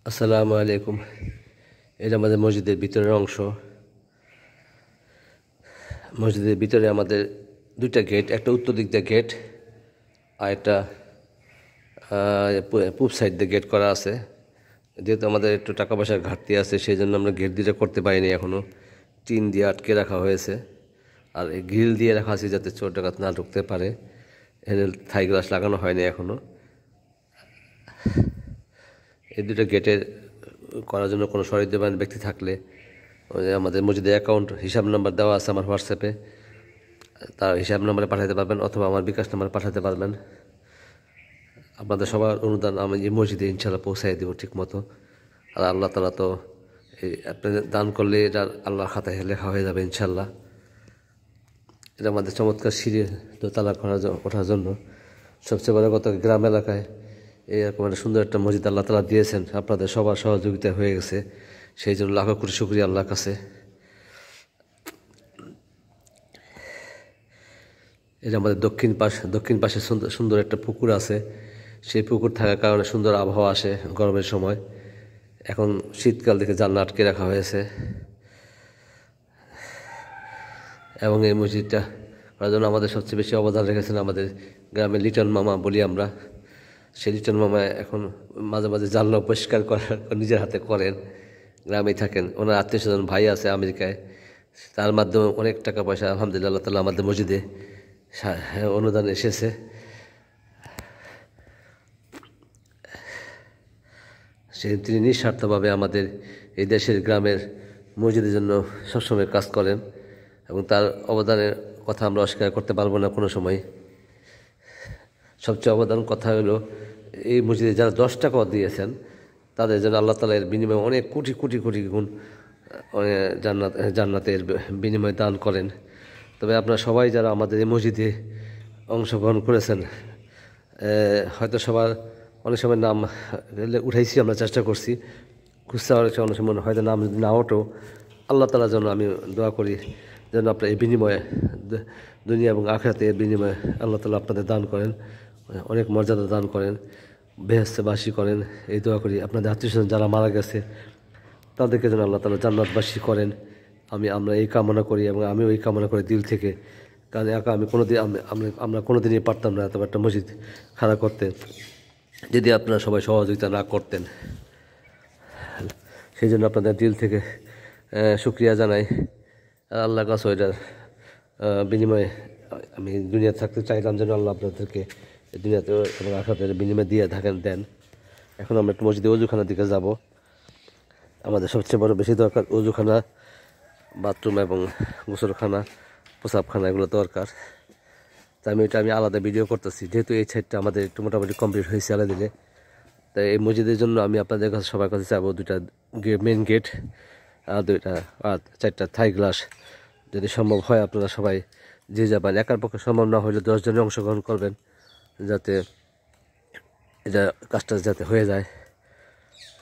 আসসালামু আলাইকুম। এটা আমাদের মসজিদের ভিতরের অংশ। মসজিদের ভিতরে আমাদের দুইটা গেট, একটা উত্তর দিক দিয়ে গেট আর একটা পূব সাইড দিয়ে গেট করা আছে। যেহেতু আমাদের একটু টাকা পয়সার ঘাটতি আছে, সেই জন্য আমরা গেট দিয়ে করতে পারিনি এখনও। টিন দিয়ে আটকে রাখা হয়েছে, আর এই গ্রিল দিয়ে রাখা আছে যাতে চোর ডাকাত না ঢুকতে পারে। এখানে থাই গ্লাস লাগানো হয়নি এখনও। এই দুটো গেটের করার জন্য কোনো সহৃদয়বান ব্যক্তি থাকলে আমাদের মসজিদের অ্যাকাউন্ট হিসাব নাম্বার দেওয়া আছে আমার হোয়াটসঅ্যাপে, তার হিসাব নাম্বারে পাঠাতে পারবেন অথবা আমার বিকাশ নাম্বারে পাঠাতে পারবেন। আপনাদের সবার অনুদান আমি এই মসজিদে ইনশাল্লাহ পৌঁছাই দেবো ঠিক মতো। আর আল্লাহ তাআলা তো এই আপনাদের দান করলে এটা আল্লাহর খাতায় লেখা হয়ে যাবে ইনশাল্লাহ। এটা আমাদের চমৎকার সিঁড়ি দোতলা ওঠার জন্য। সবচেয়ে বড় কথা, গ্রাম এলাকায় এরকম একটা সুন্দর একটা মসজিদ আল্লাহ তাআলা দিয়েছেন, আপনাদের সবার সহযোগিতা হয়ে গেছে, সেই জন্য লাখো কোটি শুকরিয়া আল্লাহর কাছে। এটা আমাদের দক্ষিণ পাশে সুন্দর একটা পুকুর আছে। সেই পুকুর থাকার কারণে সুন্দর আবহাওয়া আসে গরমের সময়। এখন শীতকাল দেখে জানলা আটকে রাখা হয়েছে। এবং এই মসজিদটা করার জন্য আমাদের সবচেয়ে বেশি অবদান রেখেছেন আমাদের গ্রামের লিটন মামা বলি আমরা। সেই লিটন মামা এখন মাঝে মাঝে জানলা পরিষ্কার করার নিজের হাতে করেন, গ্রামেই থাকেন। ওনার আত্মীয় স্বজন ভাই আছে আমেরিকায়, তার মাধ্যমে অনেক টাকা পয়সা আলহামদুলিল্লাহ আল্লাহ তাআলা আমাদের মসজিদে অনুদান এসেছে। তিনি নিঃস্বার্থভাবে আমাদের এই দেশের গ্রামের মসজিদের জন্য সবসময় কাজ করেন, এবং তার অবদানের কথা আমরা অস্বীকার করতে পারবো না কোনো সময়। সবচেয়ে অবদান কথা হলো, এই মসজিদে যারা 10 টাকাও দিয়েছেন তাদের জন্য আল্লাহ তাআলা এর বিনিময়ে অনেক কোটি কোটি কোটি গুণ জান্নাতের বিনিময়ে দান করেন। তবে আপনারা সবাই যারা আমাদের এই মসজিদে অংশগ্রহণ করেছেন, হয়তো সবার অনেক সময় নাম উঠাইছি, আমরা চেষ্টা করছি খুঁজতে, অনেক সময় হয়তো নাম যদি না ওঠো, আল্লাহ তাআলার জন্য আমি দোয়া করি যেন আপনার এই বিনিময়ে দুনিয়া এবং আখিরাতে এর বিনিময়ে আল্লাহ তাআলা আপনাদের দান করেন, অনেক মর্যাদা দান করেন, বেহেশতবাসী করেন। এই দোয়া করি। আপনাদের আত্মীয়স্বজন যারা মারা গেছে তাদেরকে যেন আল্লাহ তাআলা জান্নাতবাসী করেন, আমরা এই কামনা করি, এবং আমিও এই কামনা করি দিল থেকে। কারণ একা আমরা কোনোদিনই পারতাম না এত একটা মসজিদ খাড়া করতে যদি আপনারা সবাই সহযোগিতা না করতেন। সেই জন্য আপনাদের দিল থেকে শুকরিয়া জানাই। আর আল্লাহর কাছে ওইটার বিনিময়ে আমি দুনিয়াতে থাকতে চাইলাম যেন আল্লাহ আপনাদেরকে দুনিয়াতে এবং আখিরাতের বিনিময়ে দিয়ে দেন। এখন আমরা একটু মসজিদে ওযুখানার দিকে যাব। আমাদের সবচেয়ে বড় বেশি দরকার ওযুখানা, বাথরুম এবং গোসলখানা, প্রসাবখানা, এগুলো দরকার। তাই আমি আলাদা ভিডিও করতেছি, যেহেতু এই সাইডটা আমাদের একটু মোটামুটি কমপ্লিট হয়েছে আলাদা। তাই এই মসজিদের জন্য আমি আপনাদের কাছে সবার কাছে চাইবো 2টা মেন গেট আর 4টা থাই গ্লাস। যদি সম্ভব হয় আপনারা সবাই যে যাবেন, একার পক্ষে সম্ভব না হলে 10 জনে অংশগ্রহণ করবেন, যাতে এটা কাজটা যাতে হয়ে যায়।